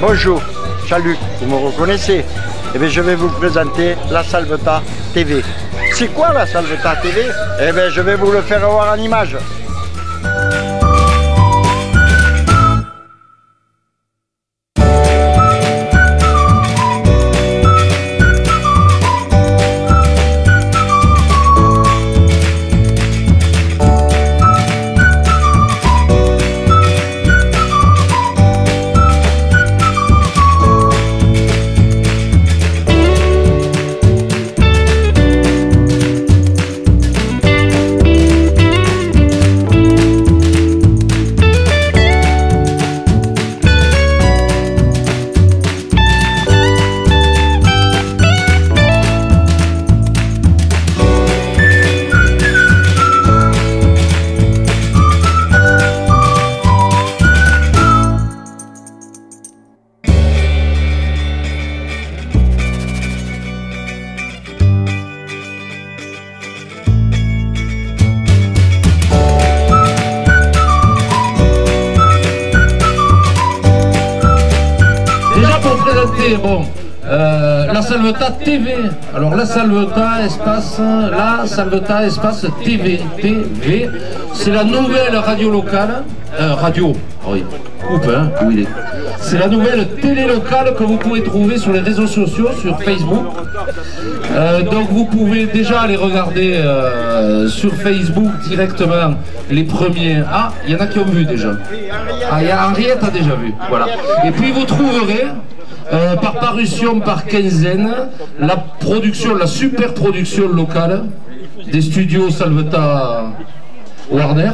Bonjour, Jean-Luc, vous me reconnaissez? Eh bien, je vais vous présenter la Salvetat TV. C'est quoi la Salvetat TV? Eh bien, je vais vous le faire voir en image. Bon, la Salvetat TV. Alors la Salvetat espace TV. TV, c'est la nouvelle radio locale. Oui, coupe, hein, où il est. C'est la nouvelle télé locale que vous pouvez trouver sur les réseaux sociaux, sur Facebook. Donc vous pouvez déjà aller regarder sur Facebook directement les premiers. Ah, il y en a qui ont vu déjà. Ah, il y a Henriette a déjà vu. Voilà. Et puis vous trouverez. Par parution, par quinzaine, la super production locale des studios Salvetat Warner,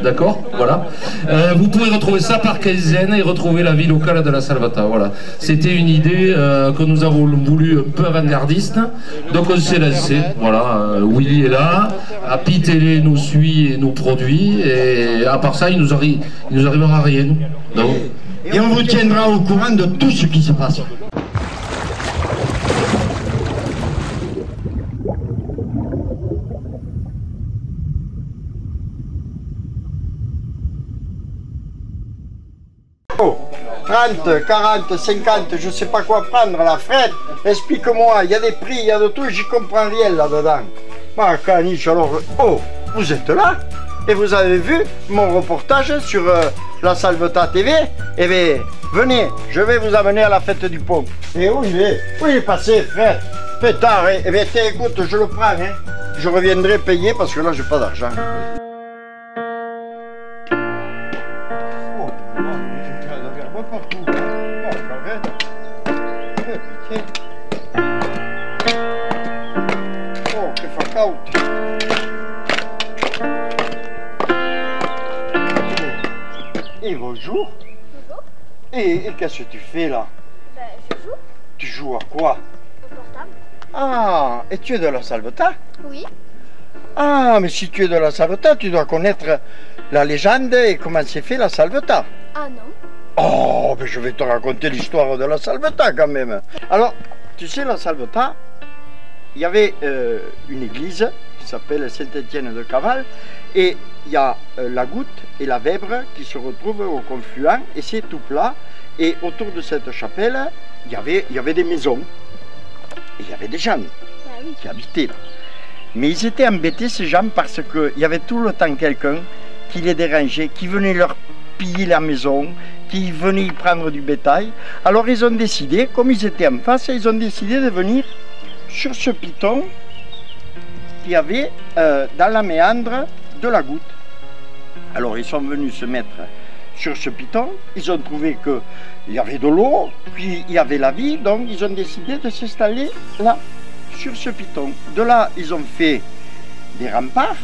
d'accord, voilà. Vous pouvez retrouver ça par quinzaine et retrouver la vie locale de la Salvetat, voilà. C'était une idée que nous avons voulu un peu avant-gardiste, donc on s'est lancé, voilà. Willy est là, Happy Télé nous suit et nous produit, et à part ça, il nous arrivera rien, donc. Et on vous tiendra au courant de tout ce qui se passe. Oh, 30, 40, 50, je sais pas quoi prendre, la Fred, explique-moi, il y a des prix, il y a de tout, j'y comprends rien là-dedans. Ma caniche, alors, oh, vous êtes là? Et vous avez vu mon reportage sur la Salvetat TV? Eh bien, venez, je vais vous amener à la fête du pont. Et où il est? Où il est passé, frère? Pétard, hein? Eh bien, écoute, je le prends, hein? Je reviendrai payer parce que là, j'ai pas d'argent. Oh, che fa caute. Et bonjour. Bonjour. Et qu'est-ce que tu fais là? Ben, je joue. Tu joues à quoi? Au portable. Ah, et tu es de la Salvetat? Oui. Ah, mais si tu es de la Salvetat, tu dois connaître la légende et comment s'est fait la Salvetat. Ah non. Oh, mais je vais te raconter l'histoire de la Salvetat quand même. Alors, tu sais, la Salvetat, il y avait une église qui s'appelle Saint-Étienne de Caval, et il y a la Goutte et la Vèbre qui se retrouvent au confluent, et c'est tout plat. Et autour de cette chapelle, il y avait des maisons, et il y avait des gens qui habitaient là. Mais ils étaient embêtés, ces gens, parce qu'il y avait tout le temps quelqu'un qui les dérangeait, qui venait leur piller la maison, qui venait y prendre du bétail. Alors ils ont décidé, comme ils étaient en face, ils ont décidé de venir sur ce piton qu'il y avait dans la méandre de la Goutte. Alors ils sont venus se mettre sur ce piton, ils ont trouvé qu'il y avait de l'eau, puis il y avait la vie, donc ils ont décidé de s'installer là, sur ce piton. De là, ils ont fait des remparts,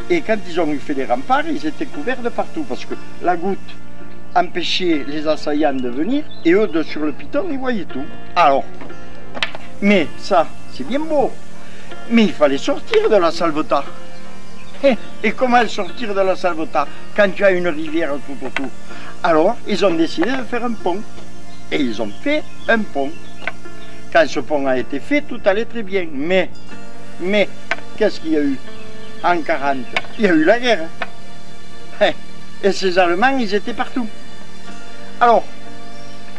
et quand ils ont fait des remparts, ils étaient couverts de partout, parce que la Goutte empêchait les assaillants de venir, et eux, sur le piton, ils voyaient tout. Alors, mais ça, c'est bien beau, mais il fallait sortir de la Salvetat. Et comment sortir de la Salvetat quand tu as une rivière tout autour? Alors, ils ont décidé de faire un pont. Et ils ont fait un pont. Quand ce pont a été fait, tout allait très bien. Mais, qu'est-ce qu'il y a eu? En 40, il y a eu la guerre. Et ces Allemands, ils étaient partout. Alors,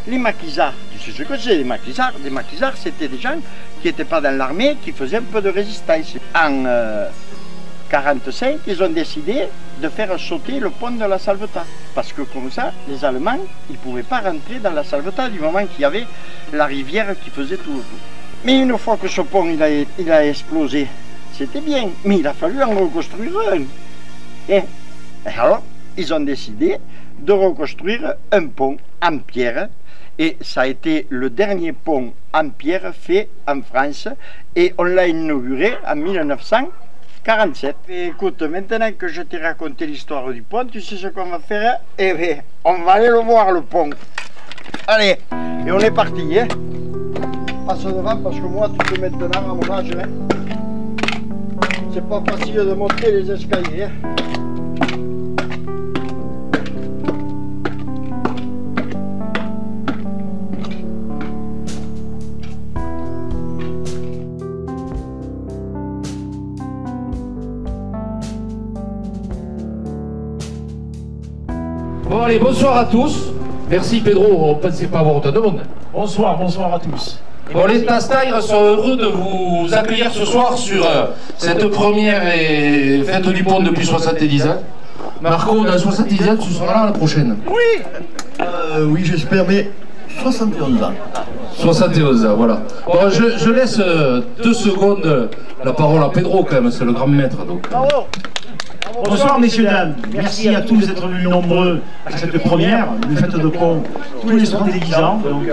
Les maquisards, tu sais ce que c'est, les maquisards? Les maquisards, c'était des gens qui n'étaient pas dans l'armée, qui faisaient un peu de résistance. En 1945, ils ont décidé de faire sauter le pont de la Salvetat. Parce que comme ça, les Allemands, ils ne pouvaient pas rentrer dans la Salvetat du moment qu'il y avait la rivière qui faisait tout le tour. Mais une fois que ce pont il a explosé, c'était bien, mais il a fallu en reconstruire un. Et alors, ils ont décidé de reconstruire un pont en pierre. Et ça a été le dernier pont en pierre fait en France. Et on l'a inauguré en 1947. Et écoute, maintenant que je t'ai raconté l'histoire du pont, tu sais ce qu'on va faire? Eh bien, on va aller le voir, le pont. Allez, et on est parti, hein. Passe devant parce que moi, tu peux maintenant, à mon âge, hein, c'est pas facile de monter les escaliers. Hein. Bon allez, bonsoir à tous. Merci Pedro, on ne pensait pas avoir autant de monde. Bonsoir, bonsoir à tous. Bon, les Tastaires sont heureux de vous accueillir ce soir sur cette première fête du pont depuis 70 ans. Marco, dans 70 ans, tu seras là la prochaine. Oui, oui, j'espère, mais 71 ans. 71 ans, voilà. Bon, je laisse 2 secondes la parole à Pedro quand même, c'est le grand maître. Donc. Bravo. Bonsoir messieurs, dames. Merci à tous d'être venus nombreux à cette première, une fête de pont tous les 70 ans. Donc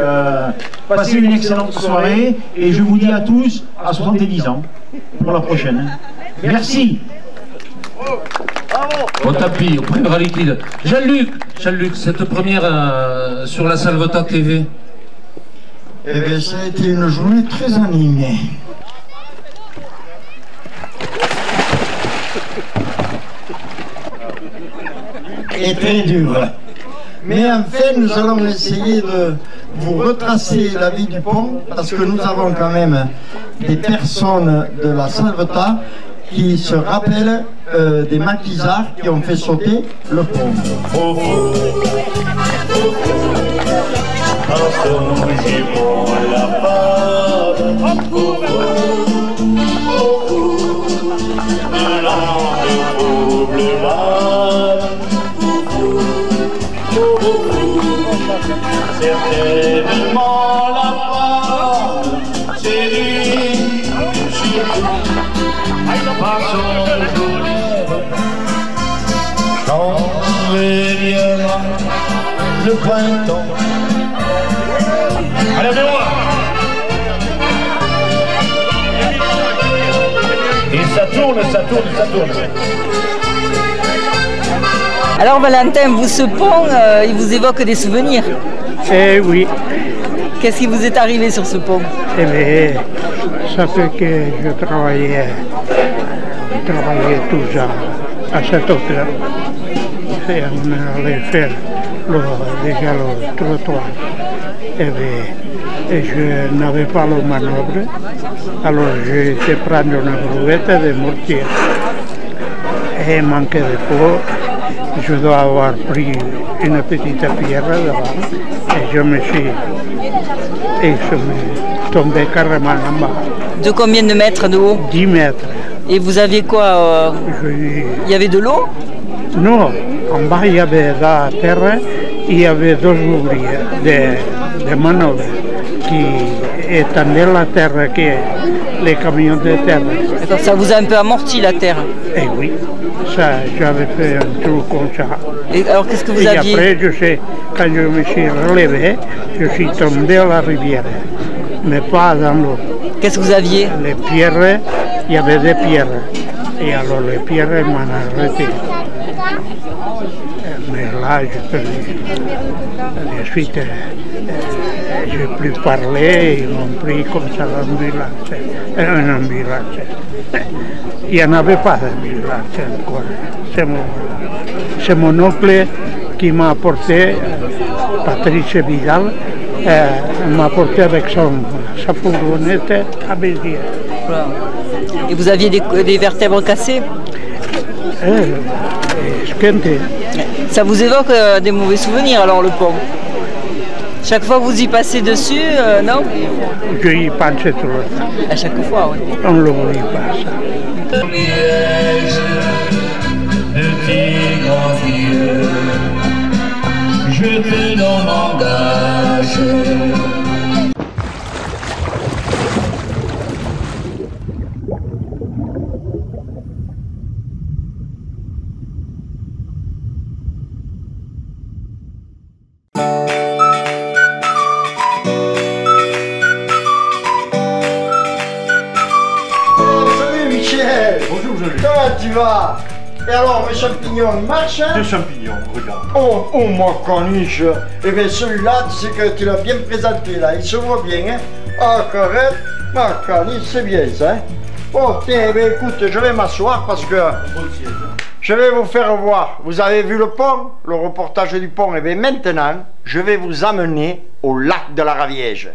passez une excellente soirée et je vous dis à tous à 70 ans pour la prochaine. Merci. Bon tapis, on prendra liquide. Jean-Luc, cette première sur la Salvetat TV. Eh bien, ça a été une journée très animée. Et très dur. Mais enfin, nous allons essayer de vous retracer la vie du pont, parce que nous avons quand même des personnes de la Salvetat qui se rappellent des maquisards qui ont fait sauter le pont. Certainement la femme, c'est lui, par son joli, quand reviendra le printemps. Allez, viens-moi. Et ça tourne, ça tourne, ça tourne. Alors Valentin, vous, ce pont, il vous évoque des souvenirs? Eh oui. Qu'est-ce qui vous est arrivé sur ce pont? Eh bien, ça fait que je travaillais tous à cette hauteur. Et on allait faire déjà le trottoir. Eh bien, et je n'avais pas le manœuvre, alors j'ai été prendre une brouette de mortier. Et manqué de peau, je dois avoir pris une petite pierre devant et je me suis tombé carrément en bas. De combien de mètres de haut? 10 mètres. Et vous aviez quoi Il y avait de l'eau? Non, en bas il y avait la terre, il y avait 2 ouvriers de manœuvre qui étendaient la terre, les camions de terre. D'accord, ça vous a un peu amorti la terre? Eh oui, ça, j'avais fait un truc comme ça. Et alors qu'est-ce que vous aviez? Et après, je sais, quand je me suis relevé, je suis tombé à la rivière, mais pas dans l'eau. Qu'est-ce que vous aviez? Les pierres, il y avait des pierres. Et alors les pierres m'ont arrêté. Mais là, je peux ensuite, je n'ai plus parlé, ils m'ont pris comme ça l'ambulance. Une ambulance. Il n'y en avait pas d'ambulance encore. C'est mon oncle qui m'a apporté, Patrice Vidal, m'a apporté avec sa fourgonnette à Béziers. Et vous aviez des vertèbres cassées? Esquinté. Ça vous évoque des mauvais souvenirs alors le pont? Chaque fois vous y passez dessus, non? Je y pense tout le temps. À chaque fois, oui. On l'oublie pas ça. Je te donne langage. Salut Michel. Bonjour Joli. Comment tu vas? Et alors, mes champignons, ils marchent, hein? Deux champignons, regarde. Oh, ma caniche. Eh bien, celui-là, tu sais que tu l'as bien présenté, là. Il se voit bien, hein? Ah, correct. Ma caniche, c'est bien, ça, hein? Oh, tiens, eh bien, écoute, je vais m'asseoir parce que je vais vous faire voir. Vous avez vu le pont, le reportage du pont. Eh bien, maintenant, je vais vous amener au lac de la Raviège.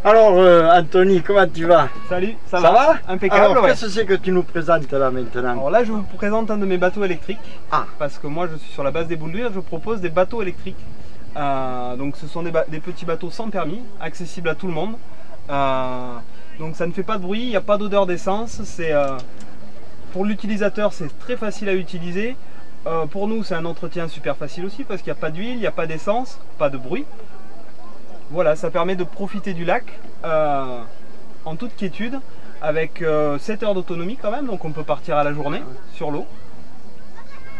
Alors, Anthony, comment tu vas? Salut, ça va? va? Impeccable. Alors, ouais. qu'est-ce que c'est que tu nous présentes là maintenant? Alors là, je vous présente un de mes bateaux électriques. Ah. Parce que moi, je suis sur la base des boules d'huile, je propose des bateaux électriques. Donc, ce sont des petits bateaux sans permis, accessibles à tout le monde. Donc, ça ne fait pas de bruit, il n'y a pas d'odeur d'essence. Pour l'utilisateur, c'est très facile à utiliser. Pour nous, c'est un entretien super facile aussi parce qu'il n'y a pas d'huile, il n'y a pas d'essence, pas de bruit. Voilà, ça permet de profiter du lac en toute quiétude avec 7 heures d'autonomie quand même, donc on peut partir à la journée sur l'eau.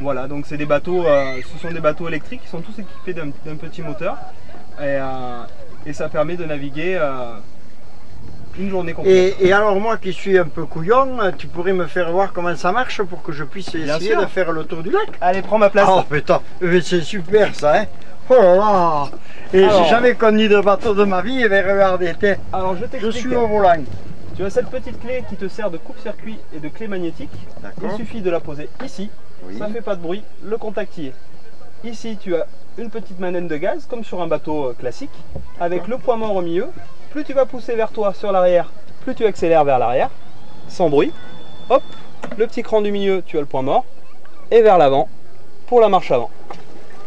Voilà, donc c'est des bateaux, ce sont des bateaux électriques qui sont tous équipés d'un petit moteur et ça permet de naviguer une journée complète. Et alors moi qui suis un peu couillon, tu pourrais me faire voir comment ça marche pour que je puisse essayer de faire le tour du lac? Allez, prends ma place. Oh putain, c'est super ça, hein? Oh là là! Et j'ai jamais connu de bateau de ma vie, et bien regardez, alors je suis au volant. Tu as cette petite clé qui te sert de coupe-circuit et de clé magnétique. Il suffit de la poser ici, ça fait pas de bruit, le contact y est. Ici tu as une petite manette de gaz comme sur un bateau classique, avec le poids mort au milieu. Plus tu vas pousser vers toi sur l'arrière, plus tu accélères vers l'arrière, sans bruit. Hop, le petit cran du milieu, tu as le point mort, et vers l'avant pour la marche avant.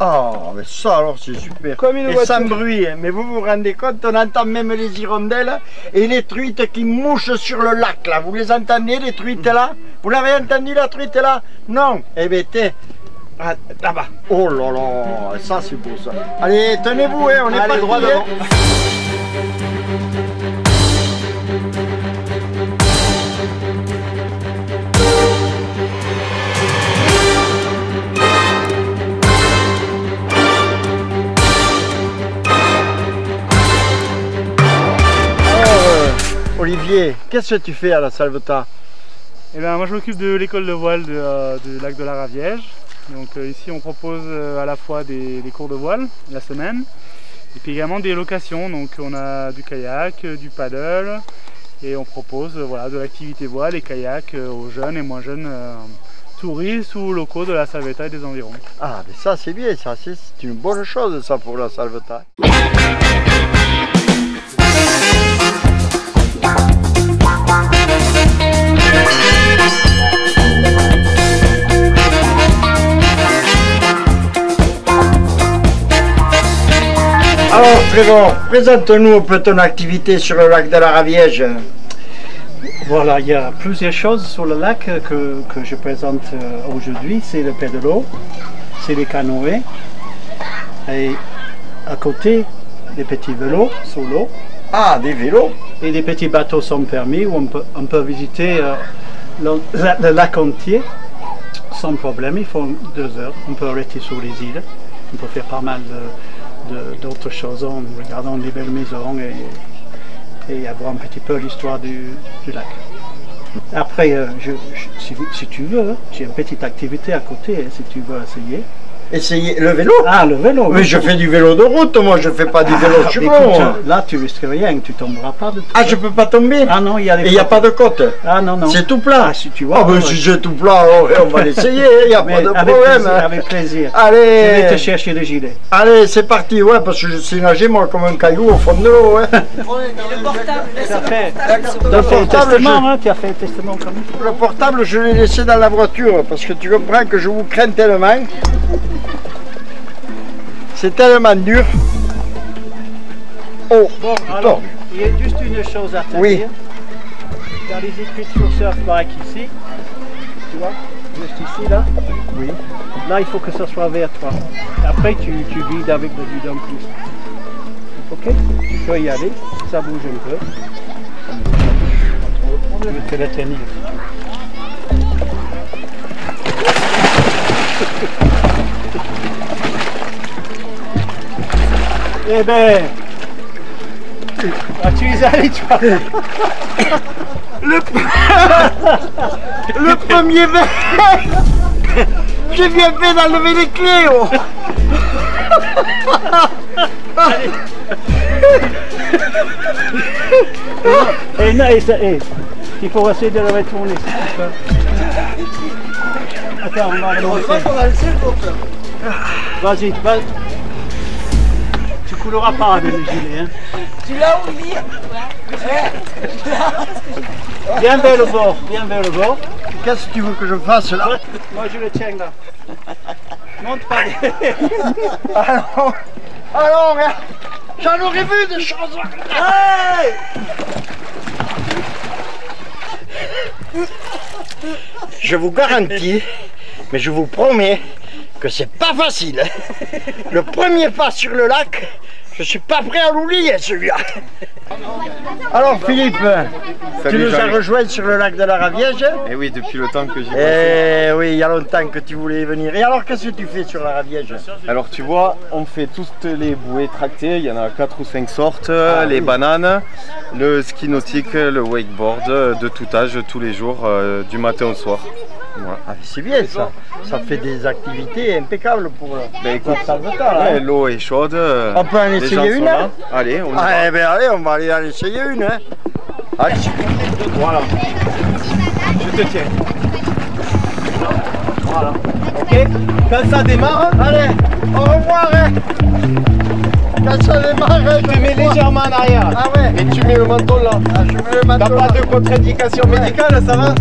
Ah, mais ça alors c'est super. Comme une et voiture. sans bruit, hein. Mais vous vous rendez compte, on entend même les hirondelles et les truites qui mouchent sur le lac là. Vous les entendez, les truites là? Vous l'avez entendu la truite là? Non. Eh bien, là-bas. Oh là là, ça c'est beau ça. Allez, tenez-vous, hein, on est pas droit devant. Olivier, qu'est-ce que tu fais à la Salvetat? Eh bien, moi je m'occupe de l'école de voile du lac de la Raviège. Donc ici on propose à la fois des cours de voile la semaine et puis également des locations. Donc on a du kayak, du paddle et on propose voilà, de l'activité voile et kayak aux jeunes et moins jeunes touristes ou locaux de la Salvetat et des environs. Ah mais ça c'est bien, ça c'est une bonne chose ça pour la Salvetat. Alors Trevor, présente-nous un peu ton activité sur le lac de la Raviège. Voilà, il y a plusieurs choses sur le lac que je présente aujourd'hui. C'est le pédalo, c'est les canoës et à côté des petits vélos sur l'eau. Ah, des vélos. Et des petits bateaux sans permis où on peut visiter le lac entier sans problème. Il faut 2 heures. On peut arrêter sur les îles. On peut faire pas mal d'autres choses en regardant les belles maisons et avoir un petit peu l'histoire du lac. Après, si tu veux, j'ai une petite activité à côté, si tu veux essayer. Essayer le vélo? Ah, le vélo. Mais je fais du vélo de route, moi, je fais pas du vélo sur l'eau. Là, tu risques rien, tu tomberas pas de tout. Ah, je peux pas tomber? Ah non, il y a des. Et il n'y a pas de côte? Ah non, non. C'est tout plat? Ah, si tu vois. Ah, ben si c'est tout plat, alors, on va l'essayer, il n'y a pas de problème. Avec plaisir. Allez. Je vais te chercher le gilet. Allez, c'est parti, ouais, parce que je sais nager, moi, comme un caillou au fond de l'eau, ouais. Le portable, tu as fait un testament, hein, tu as fait un testament comme ça. Le portable, je l'ai laissé dans la voiture, parce que tu comprends que je vous crains tellement. C'est tellement dur. Alors, il y a juste une chose à te dire. Dans les écritures surfbike ici, tu vois, juste ici là. Oui. Là, il faut que ça soit vers toi. Après, tu guides avec le guidon plus. Ok, tu peux y aller. Ça bouge un peu. Je vais te la tenir. Eh ben, tu es allé, toi. Le premier verre. J'ai bien fait d'enlever les clés. Oh. Et non, il faut essayer de le retourner. Attends, on va le laisser. Vas-y, vas-y. Tu couleras pas avec le gilet. Hein. Tu l'as oublié. Viens vers le bord, viens vers le bord. Qu'est-ce que tu veux que je fasse là? Moi je le tiens là. Monte pas. Alors, j'en aurais vu des choses. Hey! Je vous garantis, mais je vous promets que c'est pas facile. Le premier pas sur le lac, je suis pas prêt à l'oublier celui-là. Alors Philippe, tu nous as rejoint sur le lac de la Raviège. Eh oui, depuis le temps que j'y passe. Eh oui, il y a longtemps que tu voulais venir. Et alors qu'est-ce que tu fais sur la Raviège? Alors tu vois, on fait toutes les bouées tractées, il y en a 4 ou 5 sortes, les bananes, le ski nautique, le wakeboard, de tout âge, tous les jours, du matin au soir. Voilà. Ah, c'est bien ça, ça fait des activités impeccables pour écoute, hein. L'eau est chaude. On peut en essayer une hein. Allez, on y va. Eh ben, allez, on va aller en essayer une. Hein. Allez. Voilà. Je te tiens. Voilà. Ok. Quand ça démarre, allez, au revoir. Hein. Quand ça démarre, tu te mets légèrement en arrière. Ah ouais. Et tu mets le menton là. Ah, je mets le menton. T'as pas de contre-indication médicale, ça va?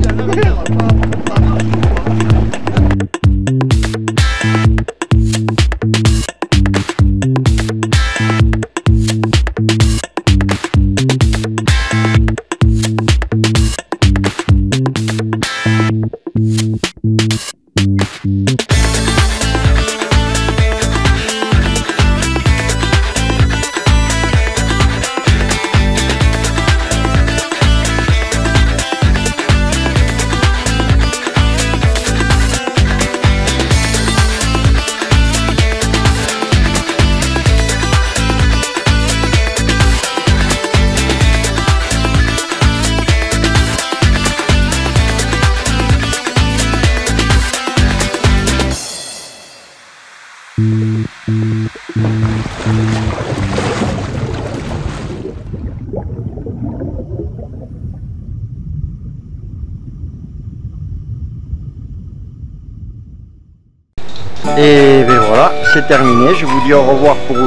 Et bien voilà, c'est terminé. Je vous dis au revoir pour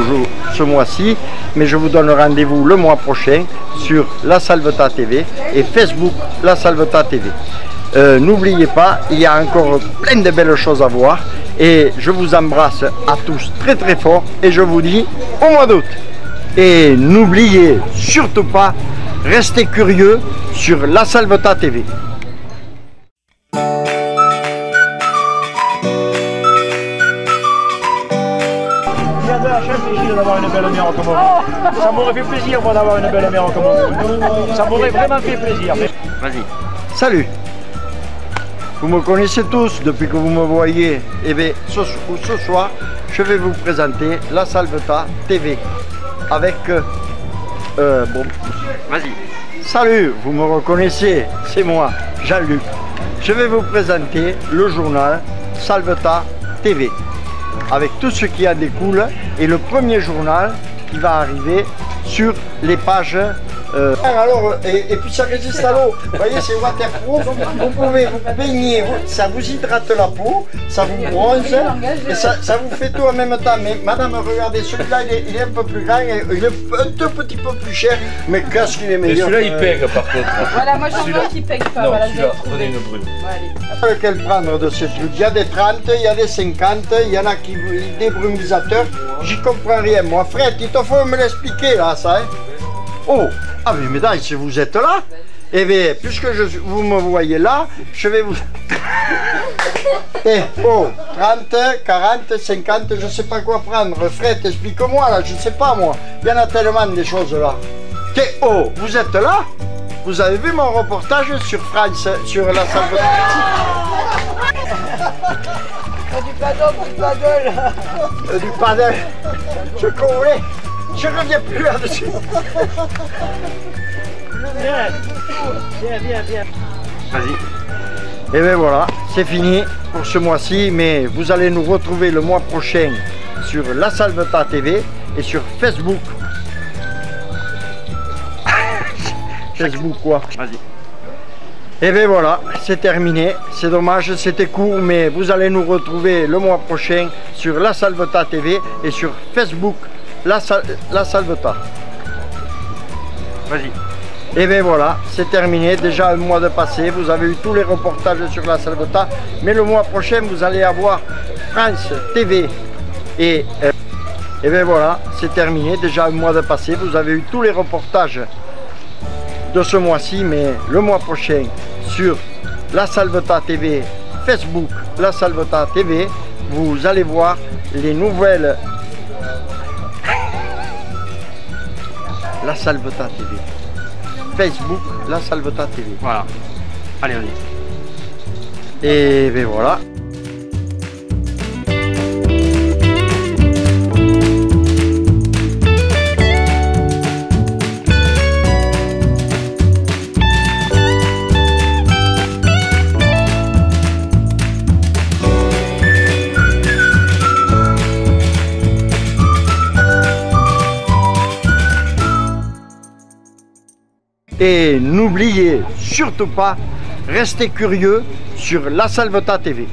ce mois-ci, mais je vous donne rendez-vous le mois prochain sur La Salvetat TV et Facebook La Salvetat TV. N'oubliez pas, il y a encore plein de belles choses à voir et je vous embrasse à tous très très fort et je vous dis au mois d'août. Et n'oubliez surtout pas, restez curieux sur La Salvetat TV. D'avoir une belle mère comme vous. Ça m'aurait fait plaisir moi d'avoir une belle mère comme vous. Ça m'aurait vraiment fait plaisir. Vas-y. Salut. Vous me connaissez tous depuis que vous me voyez. Et bien ce soir, je vais vous présenter La Salvetat TV avec bon. Vas-y. Salut, vous me reconnaissez, c'est moi, Jean-Luc. Je vais vous présenter le journal Salvetat TV. Avec tout ce qui en découle et le premier journal qui va arriver sur les pages. Alors, et puis ça résiste à l'eau. Vous voyez, c'est waterproof. Vous pouvez vous baigner, ça vous hydrate la peau, ça vous bronze et ça vous fait tout en même temps. Mais madame, regardez, celui-là il est un peu plus grand, il est un tout petit peu plus cher, mais qu'est-ce qu'il est meilleur. Mais celui-là il pègue par contre. Voilà, moi j'en veux qui pègue pas. Non, voilà, celui-là, prenez une brune. Bon, lequel prendre de ces trucs? Il y a des 30, il y a des 50, il y en a qui des brumisateurs. J'y comprends rien. Moi, frère, il te faut me l'expliquer là, ça. Hein? Oh, ah mais mesdames, si vous êtes là, eh bien, puisque vous me voyez là, je vais vous... Eh, oh, 30, 40, 50, je sais pas quoi prendre. Fred, explique-moi là, je sais pas moi. Il y en a tellement des choses là. Oh, vous êtes là? Vous avez vu mon reportage sur France, sur la salle de... Du paddle. Du paddle. Je connais. Je reviens plus là-dessus. Viens. Vas-y. Et bien voilà, c'est fini pour ce mois-ci, mais vous allez nous retrouver le mois prochain sur La Salvetat TV et sur Facebook. Facebook quoi? Vas-y. Et bien voilà, c'est terminé. C'est dommage, c'était court, mais vous allez nous retrouver le mois prochain sur La Salvetat TV et sur Facebook La Salvetat. Vas-y. Et bien voilà, c'est terminé. Déjà un mois de passé, vous avez eu tous les reportages sur La Salvetat, mais le mois prochain vous allez avoir France TV et bien voilà, c'est terminé. Déjà un mois de passé, vous avez eu tous les reportages de ce mois-ci, mais le mois prochain sur La Salvetat TV, Facebook La Salvetat TV, vous allez voir les nouvelles La Salvetat TV, Facebook La Salvetat TV. Voilà, allez on y est. Et ben voilà. Et n'oubliez surtout pas, restez curieux sur La Salvetat TV.